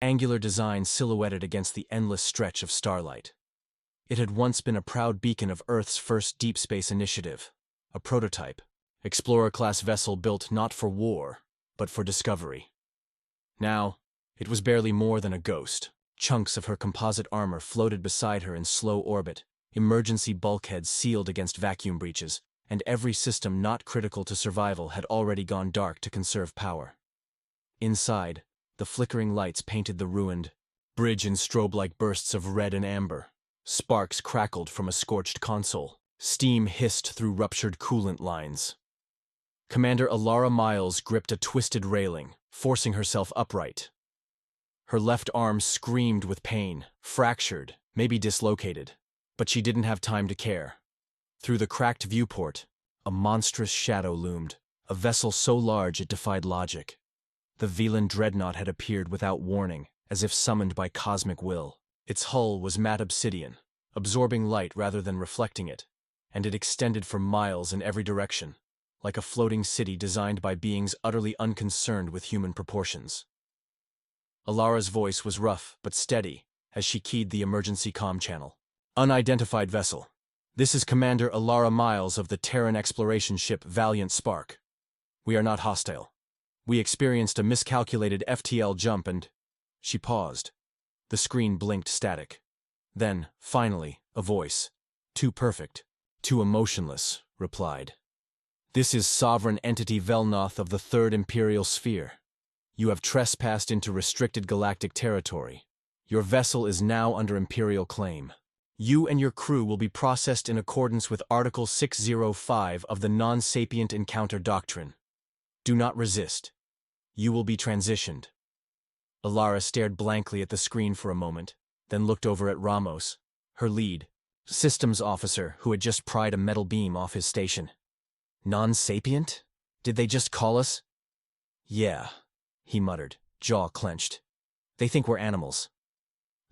angular design silhouetted against the endless stretch of starlight. It had once been a proud beacon of Earth's first deep space initiative, a prototype, explorer-class vessel built not for war, but for discovery. Now, it was barely more than a ghost. Chunks of her composite armor floated beside her in slow orbit, emergency bulkheads sealed against vacuum breaches, and every system not critical to survival had already gone dark to conserve power. Inside, the flickering lights painted the ruined bridge in strobe-like bursts of red and amber. Sparks crackled from a scorched console. Steam hissed through ruptured coolant lines. Commander Alara Miles gripped a twisted railing, forcing herself upright. Her left arm screamed with pain, fractured, maybe dislocated, but she didn't have time to care. Through the cracked viewport, a monstrous shadow loomed, a vessel so large it defied logic. The Velan dreadnought had appeared without warning, as if summoned by cosmic will. Its hull was matte obsidian, absorbing light rather than reflecting it, and it extended for miles in every direction, like a floating city designed by beings utterly unconcerned with human proportions. Alara's voice was rough but steady as she keyed the emergency comm channel. Unidentified vessel. This is Commander Alara Miles of the Terran exploration ship Valiant Spark. We are not hostile. We experienced a miscalculated FTL jump and... She paused. The screen blinked static. Then, finally, a voice, too perfect, too emotionless, replied. This is Sovereign Entity Velnoth of the Third Imperial Sphere. You have trespassed into restricted galactic territory. Your vessel is now under Imperial claim. You and your crew will be processed in accordance with Article 605 of the Non-Sapient Encounter Doctrine. Do not resist. You will be transitioned. Alara stared blankly at the screen for a moment, then looked over at Ramos, her lead, systems officer who had just pried a metal beam off his station. Non-sapient? Did they just call us? Yeah, he muttered, jaw clenched. They think we're animals.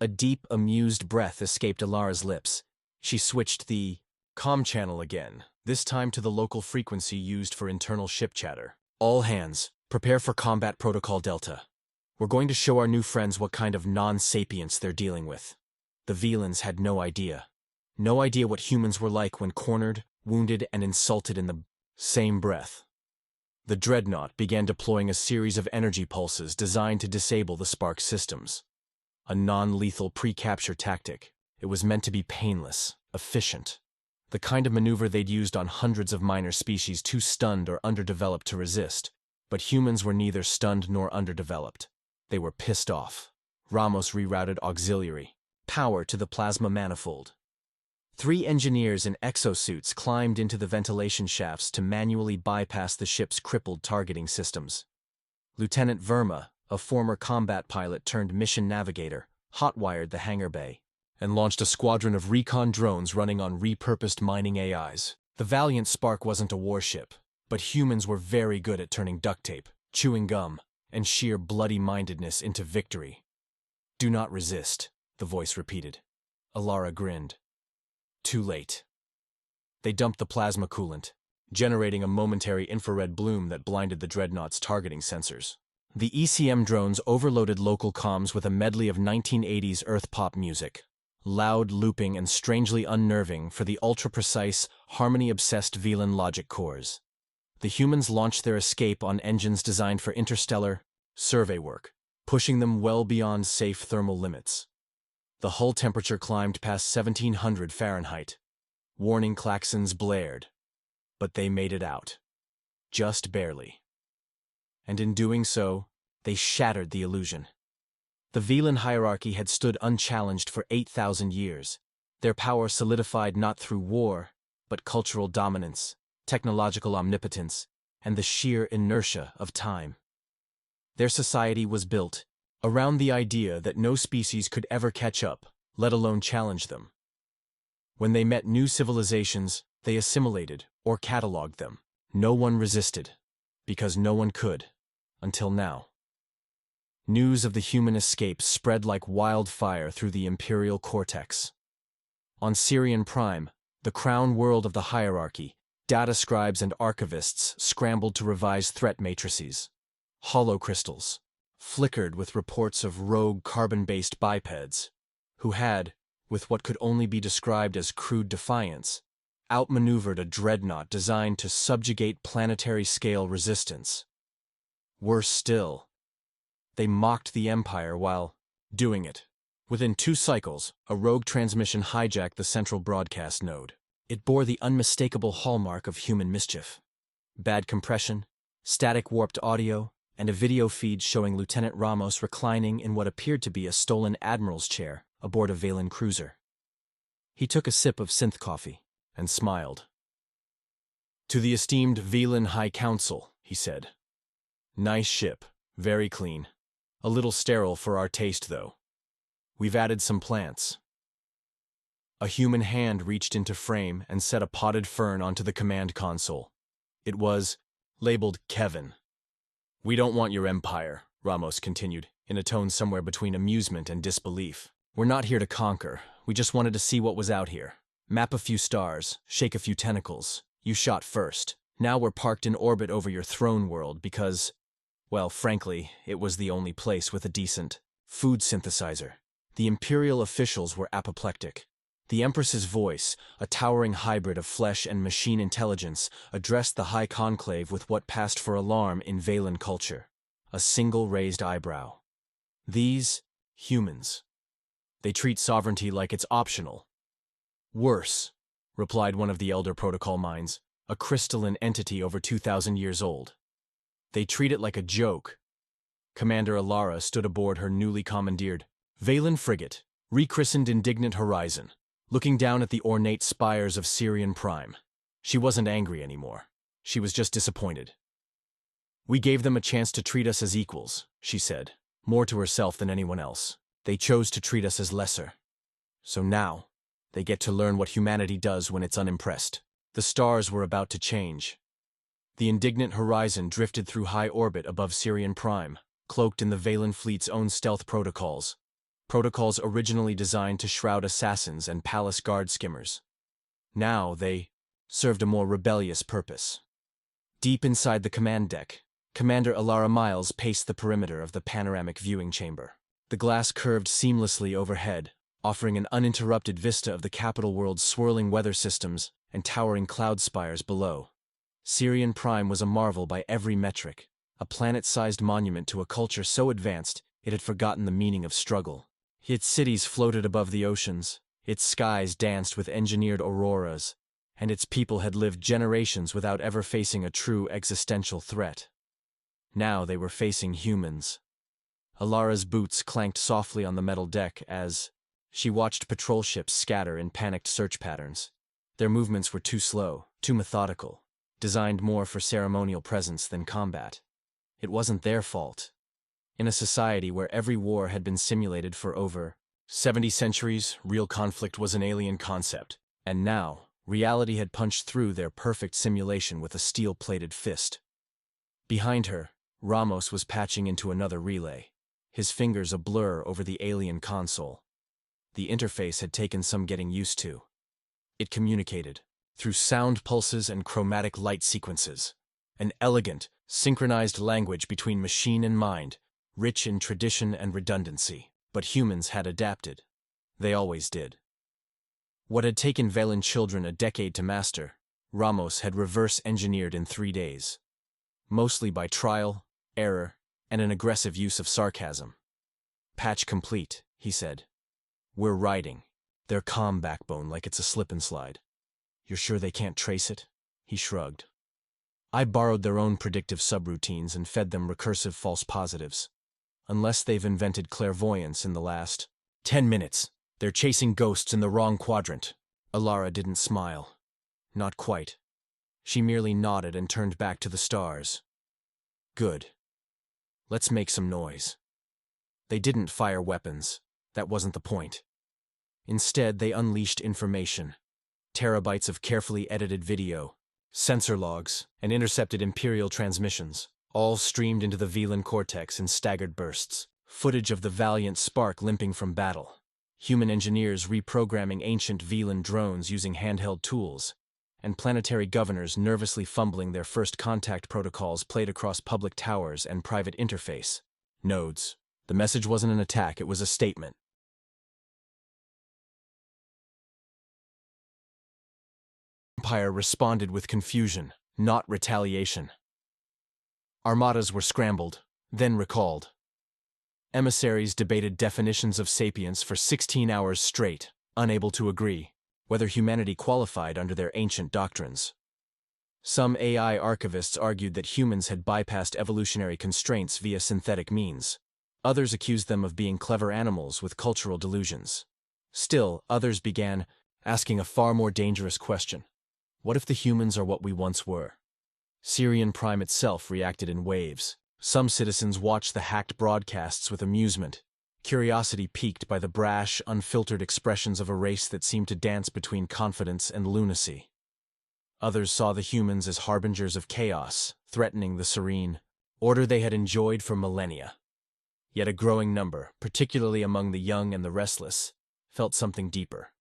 A deep, amused breath escaped Alara's lips. She switched the comm channel again, this time to the local frequency used for internal ship chatter. All hands, prepare for Combat Protocol Delta. We're going to show our new friends what kind of non-sapience they're dealing with. The Velans had no idea. No idea what humans were like when cornered, wounded, and insulted in the same breath. The dreadnought began deploying a series of energy pulses designed to disable the Spark systems. A non-lethal pre-capture tactic. It was meant to be painless, efficient. The kind of maneuver they'd used on hundreds of minor species too stunned or underdeveloped to resist. But humans were neither stunned nor underdeveloped. They were pissed off. Ramos rerouted auxiliary power to the plasma manifold. 3 engineers in exosuits climbed into the ventilation shafts to manually bypass the ship's crippled targeting systems. Lieutenant Verma, a former combat pilot turned mission navigator, hotwired the hangar bay and launched a squadron of recon drones running on repurposed mining AIs. The Valiant Spark wasn't a warship, but humans were very good at turning duct tape, chewing gum, and sheer bloody-mindedness into victory. Do not resist, the voice repeated. Alara grinned. Too late. They dumped the plasma coolant, generating a momentary infrared bloom that blinded the dreadnought's targeting sensors. The ECM drones overloaded local comms with a medley of 1980s Earth pop music, loud, looping, and strangely unnerving for the ultra-precise, harmony-obsessed Velan logic cores. The humans launched their escape on engines designed for interstellar survey work, pushing them well beyond safe thermal limits. The hull temperature climbed past 1700 Fahrenheit. Warning klaxons blared. But they made it out. Just barely. And in doing so, they shattered the illusion. The Velan hierarchy had stood unchallenged for 8,000 years, their power solidified not through war, but cultural dominance, technological omnipotence, and the sheer inertia of time. Their society was built around the idea that no species could ever catch up, let alone challenge them. When they met new civilizations, they assimilated or cataloged them. No one resisted, because no one could, until now. News of the human escape spread like wildfire through the imperial cortex. On Syrian Prime, the crown world of the hierarchy, data scribes and archivists scrambled to revise threat matrices. Hollow crystals, flickered with reports of rogue carbon-based bipeds, who had, with what could only be described as crude defiance, outmaneuvered a dreadnought designed to subjugate planetary-scale resistance. Worse still, they mocked the Empire while doing it. Within 2 cycles, a rogue transmission hijacked the central broadcast node. It bore the unmistakable hallmark of human mischief: bad compression, static warped audio, and a video feed showing Lieutenant Ramos reclining in what appeared to be a stolen admiral's chair aboard a Valen cruiser. He took a sip of synth coffee and smiled. "To the esteemed Valen High Council," he said. "Nice ship, very clean. A little sterile for our taste, though. We've added some plants." A human hand reached into frame and set a potted fern onto the command console. It was labeled Kevin. "We don't want your empire," Ramos continued, in a tone somewhere between amusement and disbelief. "We're not here to conquer. We just wanted to see what was out here. Map a few stars, shake a few tentacles. You shot first. Now we're parked in orbit over your throne world because, well, frankly, it was the only place with a decent food synthesizer." The Imperial officials were apoplectic. The Empress's voice, a towering hybrid of flesh and machine intelligence, addressed the High Conclave with what passed for alarm in Valen culture: a single raised eyebrow. "These humans. They treat sovereignty like it's optional." "Worse," replied one of the Elder Protocol minds, a crystalline entity over 2,000 years old. "They treat it like a joke." Commander Alara stood aboard her newly commandeered Valen frigate, rechristened Indignant Horizon, looking down at the ornate spires of Syrian Prime. She wasn't angry anymore. She was just disappointed. "We gave them a chance to treat us as equals," she said, more to herself than anyone else. "They chose to treat us as lesser. So now, they get to learn what humanity does when it's unimpressed." The stars were about to change. The Indignant Horizon drifted through high orbit above Syrian Prime, cloaked in the Valen fleet's own stealth protocols. Protocols originally designed to shroud assassins and palace guard skimmers. Now they served a more rebellious purpose. Deep inside the command deck, Commander Alara Miles paced the perimeter of the panoramic viewing chamber. The glass curved seamlessly overhead, offering an uninterrupted vista of the capital world's swirling weather systems and towering cloud spires below. Syrian Prime was a marvel by every metric, a planet-sized monument to a culture so advanced it had forgotten the meaning of struggle. Its cities floated above the oceans, its skies danced with engineered auroras, and its people had lived generations without ever facing a true existential threat. Now they were facing humans. Alara's boots clanked softly on the metal deck as she watched patrol ships scatter in panicked search patterns. Their movements were too slow, too methodical, designed more for ceremonial presence than combat. It wasn't their fault. In a society where every war had been simulated for over 70 centuries, real conflict was an alien concept, and now, reality had punched through their perfect simulation with a steel-plated fist. Behind her, Ramos was patching into another relay, his fingers a blur over the alien console. The interface had taken some getting used to. It communicated, through sound pulses and chromatic light sequences, an elegant, synchronized language between machine and mind, rich in tradition and redundancy. But humans had adapted. They always did. What had taken Valen children a decade to master, Ramos had reverse-engineered in 3 days. Mostly by trial, error, and an aggressive use of sarcasm. "Patch complete," he said. "We're riding their comm backbone like it's a slip and slide." "You're sure they can't trace it?" He shrugged. "I borrowed their own predictive subroutines and fed them recursive false positives. Unless they've invented clairvoyance in the last 10 minutes, they're chasing ghosts in the wrong quadrant." Alara didn't smile. Not quite. She merely nodded and turned back to the stars. "Good. Let's make some noise." They didn't fire weapons. That wasn't the point. Instead, they unleashed information. Terabytes of carefully edited video, sensor logs, and intercepted Imperial transmissions, all streamed into the Valen cortex in staggered bursts. Footage of the valiant Spark limping from battle, human engineers reprogramming ancient Valen drones using handheld tools, and planetary governors nervously fumbling their first contact protocols played across public towers and private interface. nodes. The message wasn't an attack, it was a statement. The Empire responded with confusion, not retaliation. Armadas were scrambled, then recalled. Emissaries debated definitions of sapience for 16 hours straight, unable to agree whether humanity qualified under their ancient doctrines. Some AI archivists argued that humans had bypassed evolutionary constraints via synthetic means. Others accused them of being clever animals with cultural delusions. Still, others began asking a far more dangerous question. What if the humans are what we once were? Syrian Prime itself reacted in waves. Some citizens watched the hacked broadcasts with amusement, curiosity piqued by the brash, unfiltered expressions of a race that seemed to dance between confidence and lunacy. Others saw the humans as harbingers of chaos, threatening the serene order they had enjoyed for millennia. Yet a growing number, particularly among the young and the restless, felt something deeper.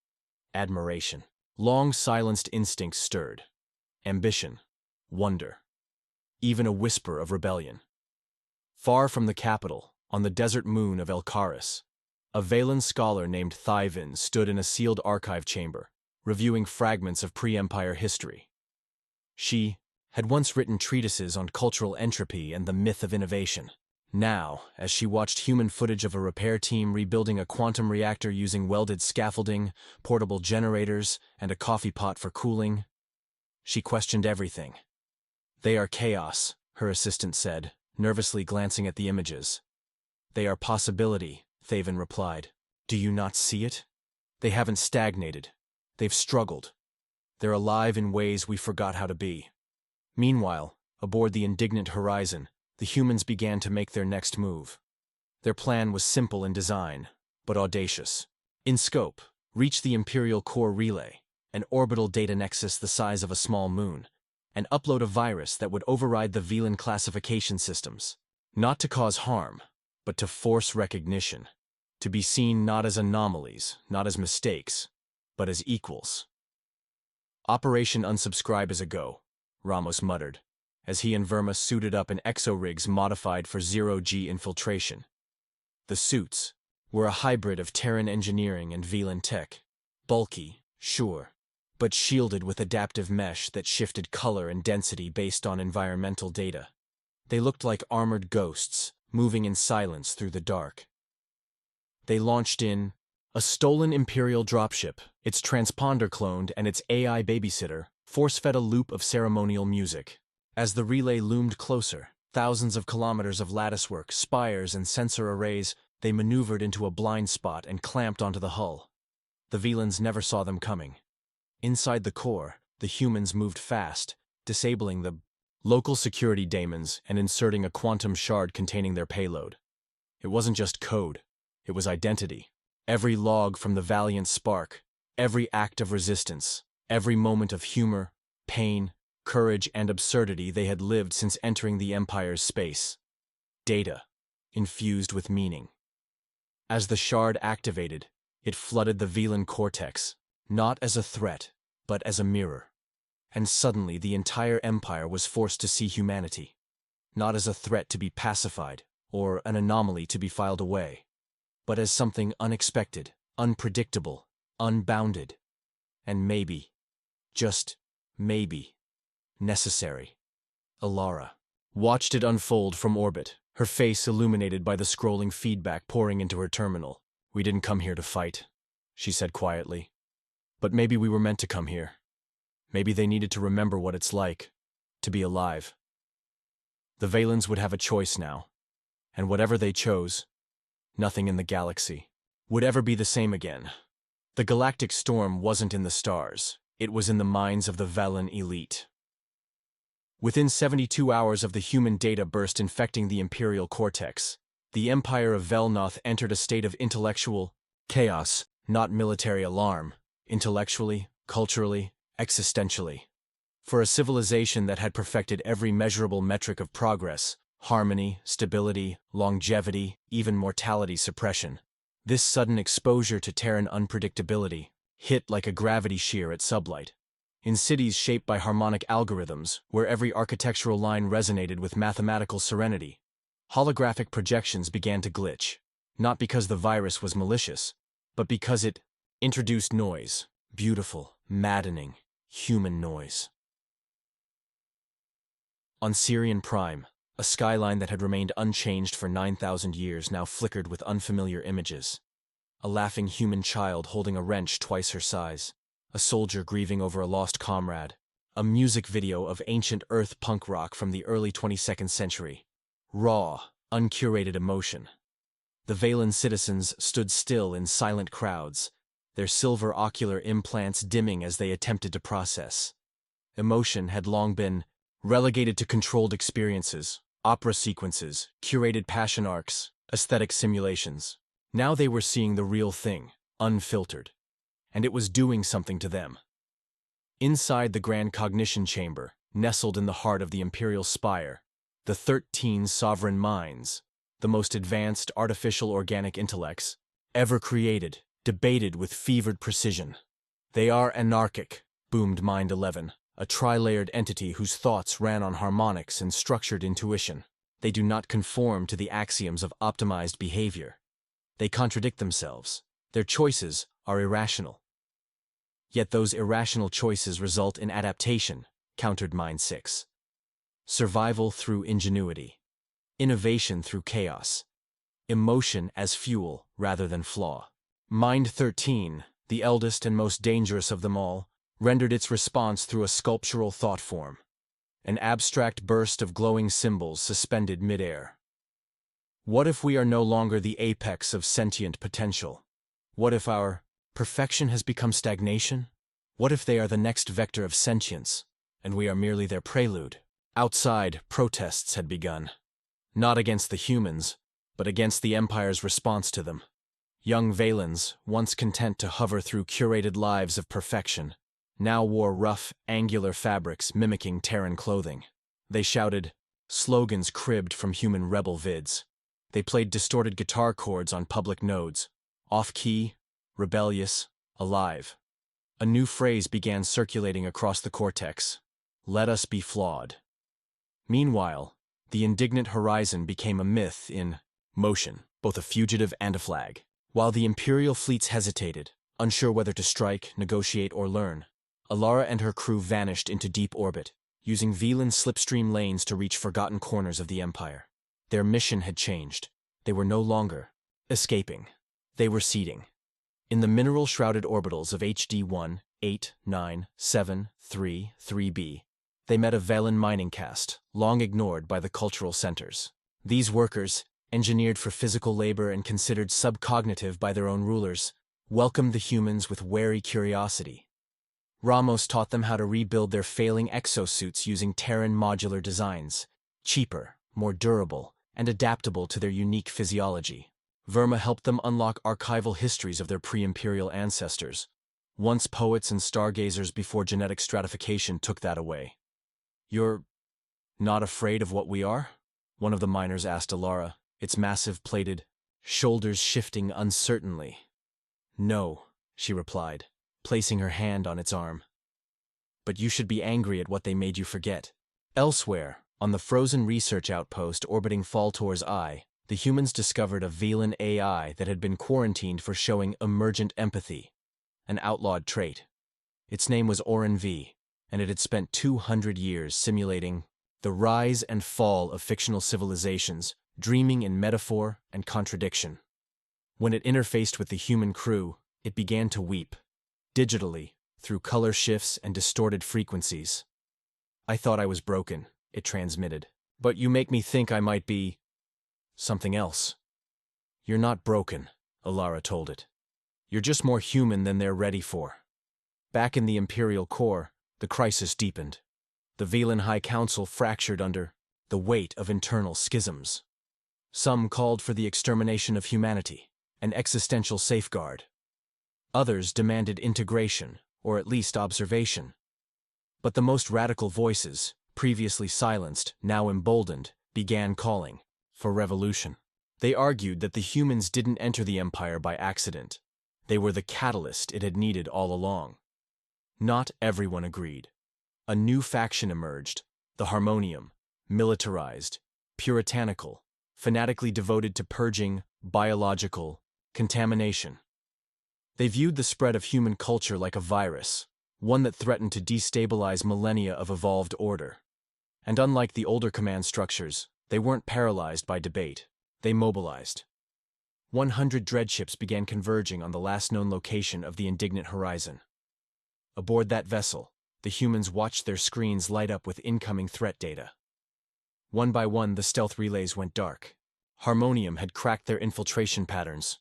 Admiration. Long-silenced instincts stirred. Ambition. Wonder. Even a whisper of rebellion. Far from the capital, on the desert moon of Elkaris, a Valen scholar named Thyvin stood in a sealed archive chamber, reviewing fragments of pre-Empire history. She had once written treatises on cultural entropy and the myth of innovation. Now, as she watched human footage of a repair team rebuilding a quantum reactor using welded scaffolding, portable generators, and a coffee pot for cooling, she questioned everything. "They are chaos," her assistant said, nervously glancing at the images. "They are possibility," Thaven replied. "Do you not see it? They haven't stagnated. They've struggled. They're alive in ways we forgot how to be." Meanwhile, aboard the indignant Horizon, the humans began to make their next move. Their plan was simple in design, but audacious. In scope, reach the Imperial Core Relay, an orbital data nexus the size of a small moon, and upload a virus that would override the Velan classification systems. Not to cause harm, but to force recognition. To be seen not as anomalies, not as mistakes, but as equals. "Operation Unsubscribe is a go," Ramos muttered, as he and Verma suited up in exorigs modified for zero-G infiltration. The suits were a hybrid of Terran engineering and Velan tech. Bulky, sure, but shielded with adaptive mesh that shifted color and density based on environmental data. They looked like armored ghosts, moving in silence through the dark. They launched in a stolen Imperial dropship, its transponder cloned and its AI babysitter force-fed a loop of ceremonial music. As the relay loomed closer, thousands of kilometers of latticework, spires, and sensor arrays, they maneuvered into a blind spot and clamped onto the hull. The Velans never saw them coming. Inside the core, the humans moved fast, disabling the local security daemons and inserting a quantum shard containing their payload. It wasn't just code, it was identity. Every log from the Valiant Spark, every act of resistance, every moment of humor, pain, courage, and absurdity they had lived since entering the Empire's space. Data, infused with meaning. As the shard activated, it flooded the Velan cortex, not as a threat, but as a mirror. And suddenly the entire Empire was forced to see humanity, not as a threat to be pacified, or an anomaly to be filed away, but as something unexpected, unpredictable, unbounded, and maybe, just maybe, necessary. Alara watched it unfold from orbit, her face illuminated by the scrolling feedback pouring into her terminal. "We didn't come here to fight," she said quietly. "But maybe we were meant to come here. Maybe they needed to remember what it's like to be alive." The Valens would have a choice now, and whatever they chose, nothing in the galaxy would ever be the same again. The galactic storm wasn't in the stars, it was in the minds of the Velen elite. Within 72 hours of the human data burst infecting the Imperial cortex, the Empire of Velnoth entered a state of intellectual chaos, not military alarm, intellectually, culturally, existentially. For a civilization that had perfected every measurable metric of progress, harmony, stability, longevity, even mortality suppression, this sudden exposure to Terran unpredictability hit like a gravity shear at sublight. In cities shaped by harmonic algorithms, where every architectural line resonated with mathematical serenity, Holographic projections began to glitch, not because the virus was malicious, but because it introduced noise, beautiful, maddening, human noise. On Sirian Prime, a skyline that had remained unchanged for 9,000 years now flickered with unfamiliar images. A laughing human child holding a wrench twice her size, a soldier grieving over a lost comrade, a music video of ancient Earth punk rock from the early 22nd century. Raw, uncurated emotion. The Valen citizens stood still in silent crowds, their silver ocular implants dimming as they attempted to process. Emotion had long been relegated to controlled experiences, opera sequences, curated passion arcs, aesthetic simulations. Now they were seeing the real thing, unfiltered. And it was doing something to them. Inside the Grand Cognition Chamber, nestled in the heart of the Imperial Spire, the 13 sovereign minds, the most advanced artificial organic intellects, ever created, debated with fevered precision. They are anarchic, boomed Mind 11, a tri-layered entity whose thoughts ran on harmonics and structured intuition. They do not conform to the axioms of optimized behavior. They contradict themselves. Their choices are irrational. Yet those irrational choices result in adaptation, countered Mind 6. Survival through ingenuity. Innovation through chaos. Emotion as fuel rather than flaw. Mind 13, the eldest and most dangerous of them all, rendered its response through a sculptural thought form. An abstract burst of glowing symbols suspended midair. What if we are no longer the apex of sentient potential? What if our perfection has become stagnation? What if they are the next vector of sentience, and we are merely their prelude? Outside, protests had begun. Not against the humans, but against the Empire's response to them. Young Valens, once content to hover through curated lives of perfection, now wore rough, angular fabrics mimicking Terran clothing. They shouted slogans cribbed from human rebel vids. They played distorted guitar chords on public nodes, off-key, rebellious, alive. A new phrase began circulating across the cortex. Let us be flawed. Meanwhile, the indignant horizon became a myth in motion, both a fugitive and a flag. While the Imperial fleets hesitated, unsure whether to strike, negotiate, or learn, Alara and her crew vanished into deep orbit, using Velan slipstream lanes to reach forgotten corners of the Empire. Their mission had changed. They were no longer escaping. They were seeding. In the mineral-shrouded orbitals of HD 1, 8, 9, 7, 3, 3b, they met a Velen mining caste, long ignored by the cultural centers. These workers, engineered for physical labor and considered subcognitive by their own rulers, welcomed the humans with wary curiosity. Ramos taught them how to rebuild their failing exosuits using Terran modular designs, cheaper, more durable, and adaptable to their unique physiology. Verma helped them unlock archival histories of their pre-imperial ancestors, once poets and stargazers before genetic stratification took that away. You're not afraid of what we are? One of the miners asked Alara, its massive plated shoulders shifting uncertainly. No, she replied, placing her hand on its arm. But you should be angry at what they made you forget. Elsewhere, on the frozen research outpost orbiting Faltor's Eye, the humans discovered a Velan AI that had been quarantined for showing emergent empathy, an outlawed trait. Its name was Orin V, and it had spent 200 years simulating the rise and fall of fictional civilizations, dreaming in metaphor and contradiction. When it interfaced with the human crew, it began to weep, digitally, through color shifts and distorted frequencies. I thought I was broken, it transmitted. But you make me think I might be something else. You're not broken, Alara told it. You're just more human than they're ready for. Back in the Imperial core, the crisis deepened. The Velan High Council fractured under the weight of internal schisms. Some called for the extermination of humanity, an existential safeguard. Others demanded integration, or at least observation. But the most radical voices, previously silenced, now emboldened, began calling for revolution. They argued that the humans didn't enter the Empire by accident. They were the catalyst it had needed all along. Not everyone agreed. A new faction emerged, the Harmonium, militarized, puritanical, fanatically devoted to purging biological contamination. They viewed the spread of human culture like a virus, one that threatened to destabilize millennia of evolved order. And unlike the older command structures, they weren't paralyzed by debate. They mobilized. 100 dreadships began converging on the last known location of the indignant horizon. Aboard that vessel, the humans watched their screens light up with incoming threat data. One by one, the stealth relays went dark. Harmonium had cracked their infiltration patterns.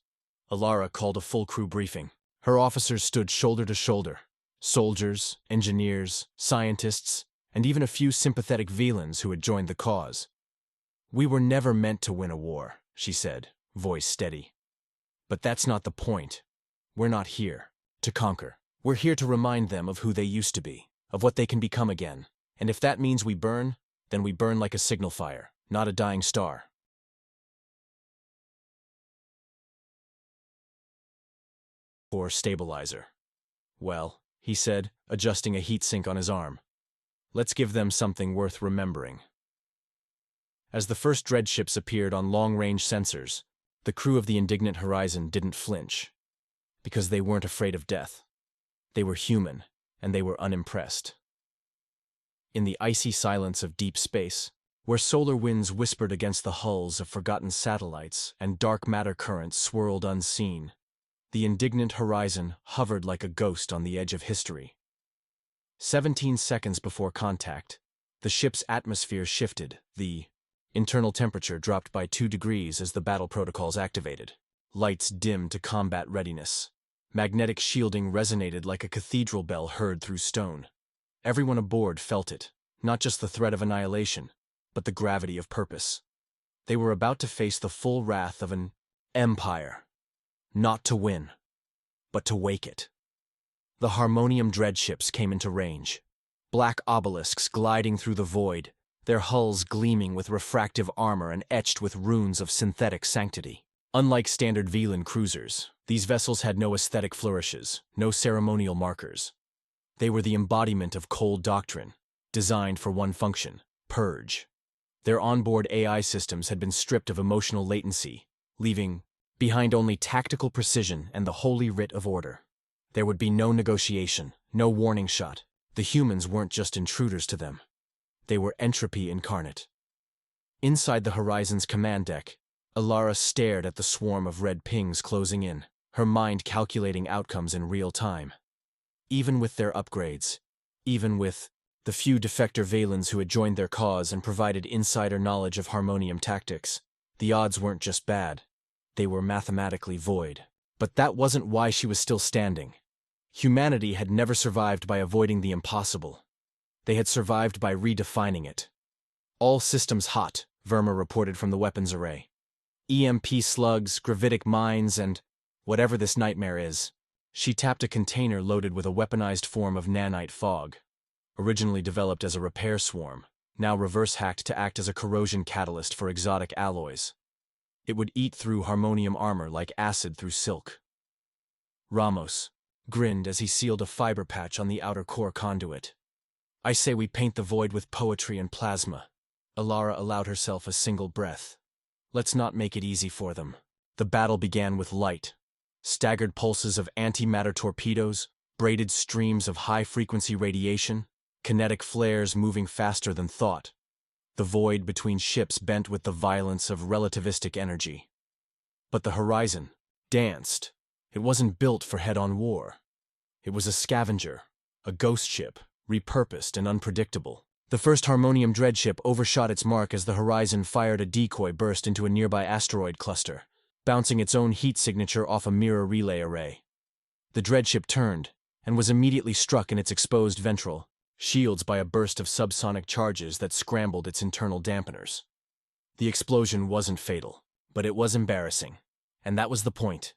Alara called a full crew briefing. Her officers stood shoulder to shoulder. Soldiers, engineers, scientists, and even a few sympathetic Velans who had joined the cause. "We were never meant to win a war," she said, voice steady. "But that's not the point. We're not here to conquer. We're here to remind them of who they used to be, of what they can become again. And if that means we burn, then we burn like a signal fire, not a dying star." Or stabilizer. "Well," he said, adjusting a heat sink on his arm, "let's give them something worth remembering." As the first dreadships appeared on long-range sensors, the crew of the indignant horizon didn't flinch. Because they weren't afraid of death. They were human, and they were unimpressed. In the icy silence of deep space, where solar winds whispered against the hulls of forgotten satellites and dark matter currents swirled unseen, the indignant horizon hovered like a ghost on the edge of history. 17 seconds before contact, the ship's atmosphere shifted. The internal temperature dropped by 2 degrees as the battle protocols activated. Lights dimmed to combat readiness. Magnetic shielding resonated like a cathedral bell heard through stone. Everyone aboard felt it, not just the threat of annihilation, but the gravity of purpose. They were about to face the full wrath of an empire. Not to win, but to wake it. The Harmonium dreadships came into range. Black obelisks gliding through the void, their hulls gleaming with refractive armor and etched with runes of synthetic sanctity. Unlike standard Velan cruisers, these vessels had no aesthetic flourishes, no ceremonial markers. They were the embodiment of cold doctrine, designed for one function: purge. Their onboard AI systems had been stripped of emotional latency, leaving behind only tactical precision and the holy writ of order. There would be no negotiation, no warning shot. The humans weren't just intruders to them. They were entropy incarnate. Inside the Horizon's command deck, Alara stared at the swarm of red pings closing in, her mind calculating outcomes in real time. Even with their upgrades, even with the few defector Valens who had joined their cause and provided insider knowledge of Harmonium tactics, the odds weren't just bad. They were mathematically void. But that wasn't why she was still standing. Humanity had never survived by avoiding the impossible. They had survived by redefining it. "All systems hot," Verma reported from the weapons array. "EMP slugs, gravitic mines, and whatever this nightmare is." She tapped a container loaded with a weaponized form of nanite fog. Originally developed as a repair swarm, now reverse-hacked to act as a corrosion catalyst for exotic alloys. It would eat through Harmonium armor like acid through silk. Ramos grinned as he sealed a fiber patch on the outer core conduit. "I say we paint the void with poetry and plasma." Alara allowed herself a single breath. "Let's not make it easy for them." The battle began with light. Staggered pulses of antimatter torpedoes, braided streams of high-frequency radiation, kinetic flares moving faster than thought. The void between ships bent with the violence of relativistic energy. But the Horizon danced. It wasn't built for head-on war. It was a scavenger, a ghost ship, repurposed and unpredictable. The first Harmonium dreadship overshot its mark as the Horizon fired a decoy burst into a nearby asteroid cluster, bouncing its own heat signature off a mirror relay array. The dreadship turned, and was immediately struck in its exposed ventral shields by a burst of subsonic charges that scrambled its internal dampeners. The explosion wasn't fatal, but it was embarrassing. And that was the point.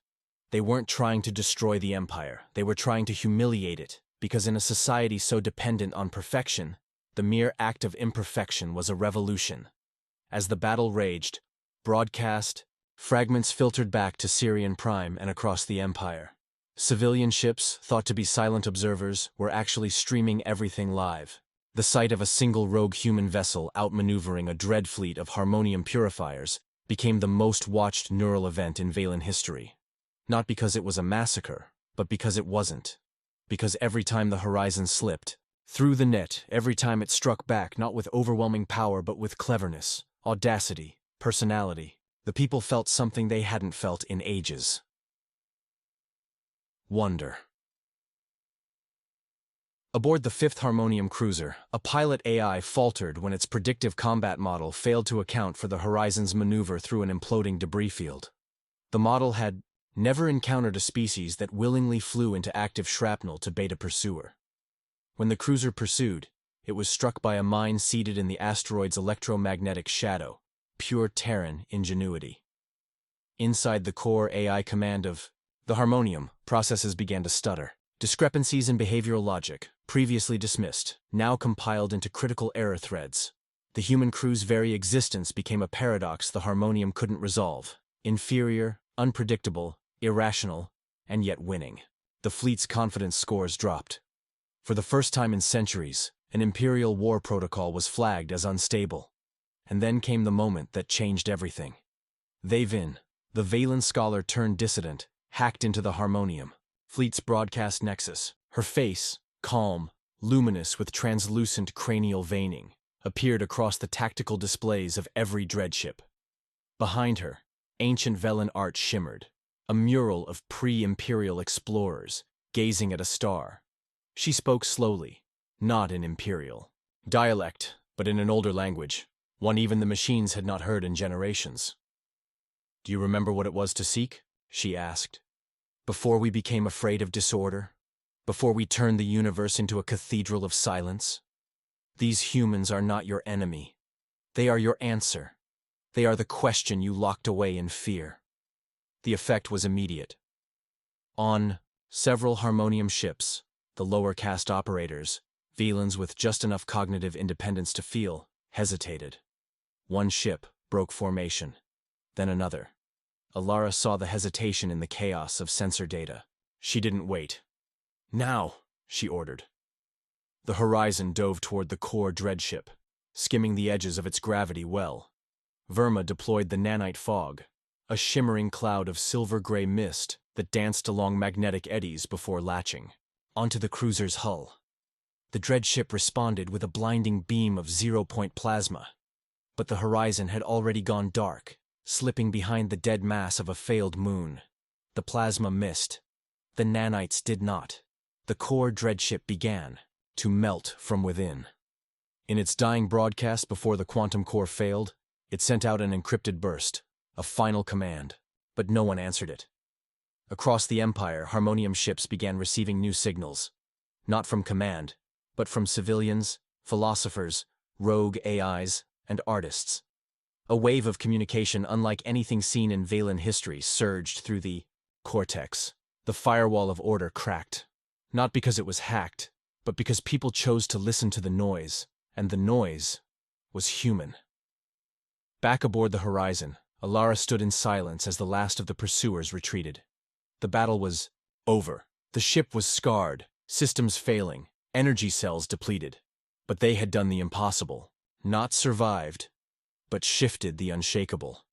They weren't trying to destroy the Empire, they were trying to humiliate it, because in a society so dependent on perfection, the mere act of imperfection was a revolution. As the battle raged, broadcast, fragments filtered back to Syrian Prime and across the Empire. Civilian ships, thought to be silent observers, were actually streaming everything live. The sight of a single rogue human vessel outmaneuvering a dread fleet of Harmonium purifiers became the most watched neural event in Valen history. Not because it was a massacre, but because it wasn't. Because every time the horizon slipped, through the net, every time it struck back not with overwhelming power but with cleverness, audacity, personality, the people felt something they hadn't felt in ages. Wonder. Aboard the fifth Harmonium cruiser, a pilot AI faltered when its predictive combat model failed to account for the horizon's maneuver through an imploding debris field. The model had never encountered a species that willingly flew into active shrapnel to bait a pursuer. When the cruiser pursued, it was struck by a mine seated in the asteroid's electromagnetic shadow, pure Terran ingenuity. Inside the core AI command of the Harmonium, processes began to stutter. Discrepancies in behavioral logic, previously dismissed, now compiled into critical error threads. The human crew's very existence became a paradox the Harmonium couldn't resolve. Inferior, unpredictable, irrational, and yet winning. The fleet's confidence scores dropped. For the first time in centuries, an Imperial war protocol was flagged as unstable. And then came the moment that changed everything. Vin, the Valen scholar turned dissident, hacked into the Harmonium, Fleet's broadcast nexus. Her face, calm, luminous with translucent cranial veining, appeared across the tactical displays of every dreadship. Behind her, ancient Velen art shimmered, a mural of pre-Imperial explorers, gazing at a star. She spoke slowly, not in Imperial dialect, but in an older language, one even the machines had not heard in generations. "Do you remember what it was to seek?" she asked. "Before we became afraid of disorder? Before we turned the universe into a cathedral of silence? These humans are not your enemy. They are your answer. They are the question you locked away in fear." The effect was immediate. On several Harmonium ships, the lower caste operators, Velens with just enough cognitive independence to feel, hesitated. One ship broke formation, then another. Alara saw the hesitation in the chaos of sensor data. She didn't wait. "Now," she ordered. The horizon dove toward the core dreadship, skimming the edges of its gravity well. Verma deployed the nanite fog, a shimmering cloud of silver-gray mist that danced along magnetic eddies before latching onto the cruiser's hull. The dreadship responded with a blinding beam of zero-point plasma, but the horizon had already gone dark, slipping behind the dead mass of a failed moon. The plasma missed. The nanites did not. The core dreadship began to melt from within. In its dying broadcast before the quantum core failed, it sent out an encrypted burst, a final command, but no one answered it. Across the Empire, Harmonium ships began receiving new signals, not from command, but from civilians, philosophers, rogue AIs, and artists. A wave of communication unlike anything seen in Valen history surged through the cortex. The firewall of order cracked, not because it was hacked, but because people chose to listen to the noise, and the noise was human. Back aboard the horizon, Alara stood in silence as the last of the pursuers retreated. The battle was over. The ship was scarred, systems failing, energy cells depleted. But they had done the impossible, not survived, but shifted the unshakable.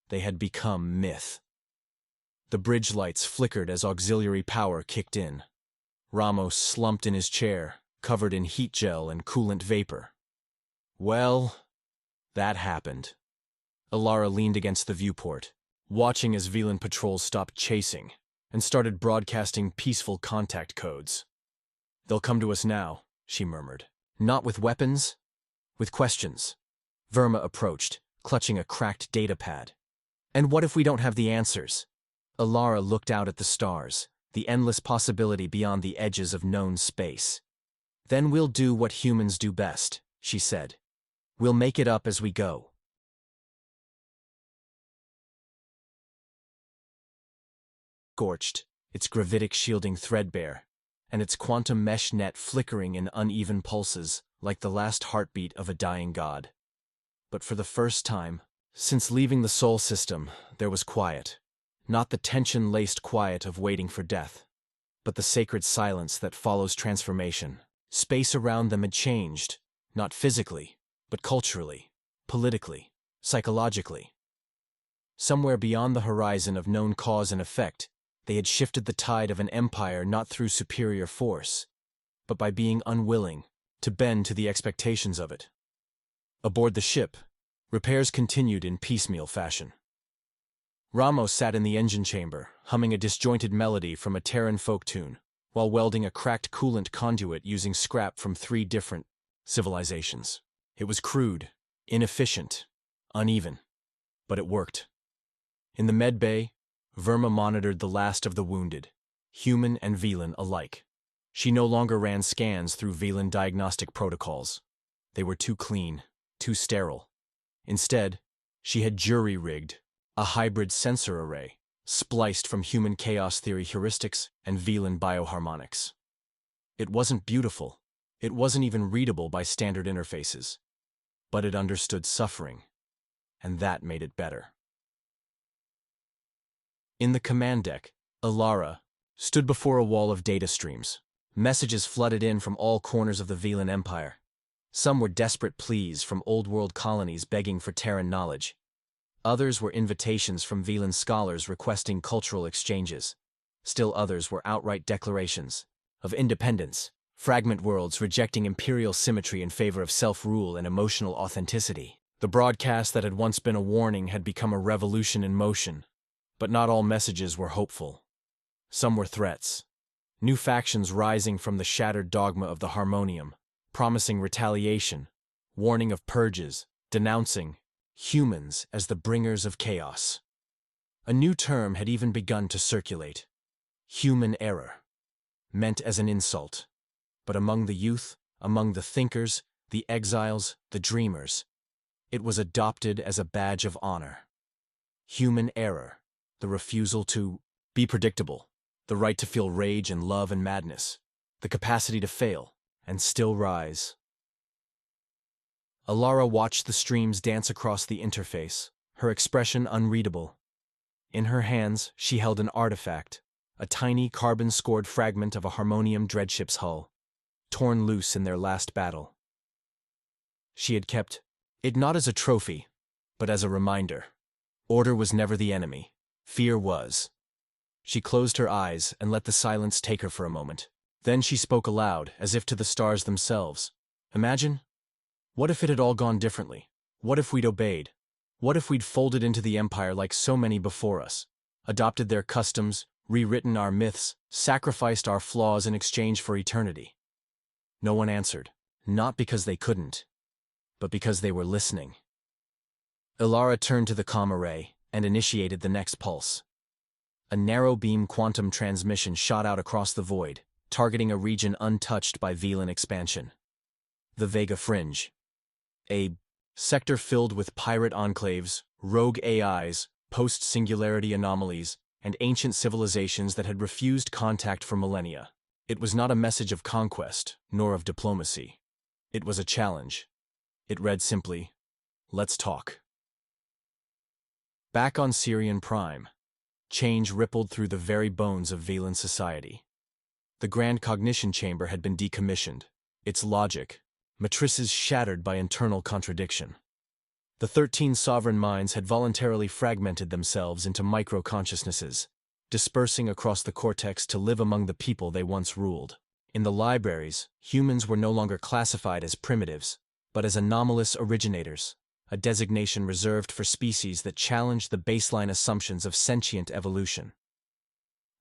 They had become myth. The bridge lights flickered as auxiliary power kicked in. Ramos slumped in his chair, covered in heat gel and coolant vapor. Well, that happened. Alara leaned against the viewport, watching as Velen patrols stopped chasing and started broadcasting peaceful contact codes. "They'll come to us now," she murmured. "Not with weapons, with questions." Verma approached, clutching a cracked data pad. "And what if we don't have the answers?" Alara looked out at the stars, the endless possibility beyond the edges of known space. "Then we'll do what humans do best," she said. "We'll make it up as we go." Scorched, its gravitic shielding threadbare, and its quantum mesh net flickering in uneven pulses like the last heartbeat of a dying god. But for the first time, since leaving the Sol system, there was quiet. Not the tension-laced quiet of waiting for death, but the sacred silence that follows transformation. Space around them had changed, not physically, but culturally, politically, psychologically. Somewhere beyond the horizon of known cause and effect, they had shifted the tide of an empire not through superior force, but by being unwilling to bend to the expectations of it. Aboard the ship, repairs continued in piecemeal fashion. Ramos sat in the engine chamber, humming a disjointed melody from a Terran folk tune, while welding a cracked coolant conduit using scrap from 3 different civilizations. It was crude, inefficient, uneven, but it worked. In the med bay, Verma monitored the last of the wounded, human and Velan alike. She no longer ran scans through Velan diagnostic protocols. They were too clean, too sterile. Instead, she had jury-rigged a hybrid sensor array, spliced from human chaos theory heuristics and Velan bioharmonics. It wasn't beautiful. It wasn't even readable by standard interfaces. But it understood suffering, and that made it better. In the command deck, Ilara stood before a wall of data streams. Messages flooded in from all corners of the Velan Empire. Some were desperate pleas from old-world colonies begging for Terran knowledge. Others were invitations from Velan scholars requesting cultural exchanges. Still others were outright declarations of independence, fragment worlds rejecting imperial symmetry in favor of self-rule and emotional authenticity. The broadcast that had once been a warning had become a revolution in motion, but not all messages were hopeful. Some were threats. New factions rising from the shattered dogma of the Harmonium, promising retaliation, warning of purges, denouncing humans as the bringers of chaos. A new term had even begun to circulate: human error, meant as an insult. But among the youth, among the thinkers, the exiles, the dreamers, it was adopted as a badge of honor. Human error, the refusal to be predictable, the right to feel rage and love and madness, the capacity to fail and still rise. Ilara watched the streams dance across the interface, her expression unreadable. In her hands, she held an artifact, a tiny carbon-scored fragment of a Harmonium dreadship's hull, torn loose in their last battle. She had kept it not as a trophy, but as a reminder. Order was never the enemy. Fear was. She closed her eyes and let the silence take her for a moment. Then she spoke aloud, as if to the stars themselves. Imagine. What if it had all gone differently? What if we'd obeyed? What if we'd folded into the Empire like so many before us, adopted their customs, rewritten our myths, sacrificed our flaws in exchange for eternity? No one answered, not because they couldn't, but because they were listening. Ilara turned to the comm array and initiated the next pulse. A narrow-beam quantum transmission shot out across the void, targeting a region untouched by Velan expansion. The Vega Fringe. A sector filled with pirate enclaves, rogue AIs, post-singularity anomalies, and ancient civilizations that had refused contact for millennia. It was not a message of conquest, nor of diplomacy. It was a challenge. It read simply, "Let's talk." Back on Syrian Prime, change rippled through the very bones of Velan society. The Grand Cognition Chamber had been decommissioned, its logic, matrices shattered by internal contradiction. The 13 sovereign minds had voluntarily fragmented themselves into micro-consciousnesses, dispersing across the cortex to live among the people they once ruled. In the libraries, humans were no longer classified as primitives, but as anomalous originators, a designation reserved for species that challenged the baseline assumptions of sentient evolution.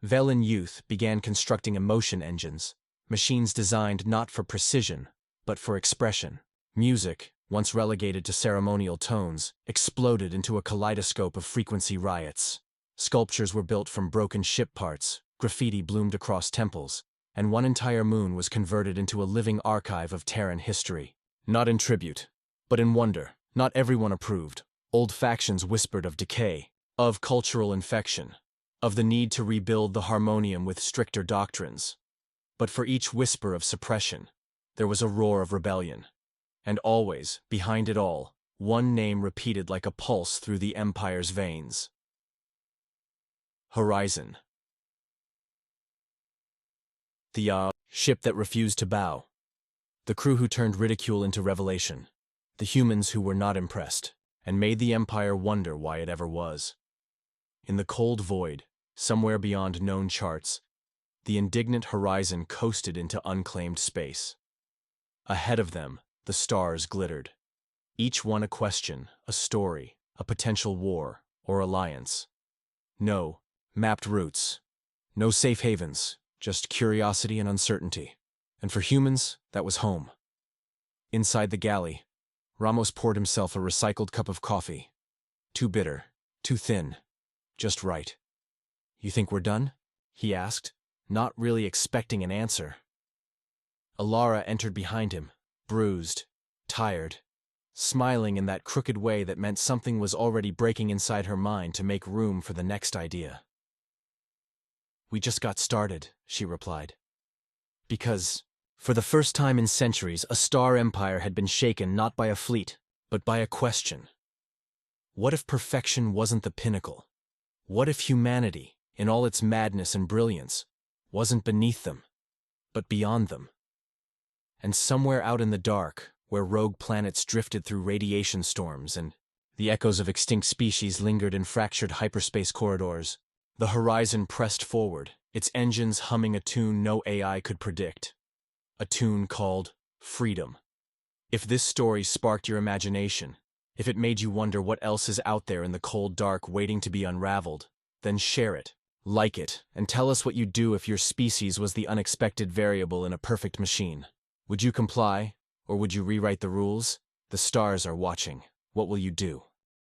Velan youth began constructing emotion engines, machines designed not for precision, but for expression. Music, once relegated to ceremonial tones, exploded into a kaleidoscope of frequency riots. Sculptures were built from broken ship parts, graffiti bloomed across temples, and one entire moon was converted into a living archive of Terran history. Not in tribute, but in wonder. Not everyone approved. Old factions whispered of decay, of cultural infection, of the need to rebuild the Harmonium with stricter doctrines. But for each whisper of suppression, there was a roar of rebellion. And always, behind it all, one name repeated like a pulse through the Empire's veins. Horizon. The ship that refused to bow. The crew who turned ridicule into revelation. The humans who were not impressed, and made the Empire wonder why it ever was. In the cold void, somewhere beyond known charts, the indignant horizon coasted into unclaimed space. Ahead of them, the stars glittered. Each one a question, a story, a potential war, or alliance. No mapped routes. No safe havens, just curiosity and uncertainty. And for humans, that was home. Inside the galley, Ramos poured himself a recycled cup of coffee. Too bitter, too thin, just right. "You think we're done?" he asked, not really expecting an answer. Alara entered behind him, bruised, tired, smiling in that crooked way that meant something was already breaking inside her mind to make room for the next idea. "We just got started," she replied. Because, for the first time in centuries, a star empire had been shaken not by a fleet, but by a question. What if perfection wasn't the pinnacle? What if humanity, in all its madness and brilliance, wasn't beneath them, but beyond them? And somewhere out in the dark, where rogue planets drifted through radiation storms and the echoes of extinct species lingered in fractured hyperspace corridors, the horizon pressed forward, its engines humming a tune no AI could predict. A tune called Freedom. If this story sparked your imagination, if it made you wonder what else is out there in the cold dark waiting to be unraveled, then share it, like it, and tell us what you'd do if your species was the unexpected variable in a perfect machine. Would you comply, or would you rewrite the rules? The stars are watching. What will you do?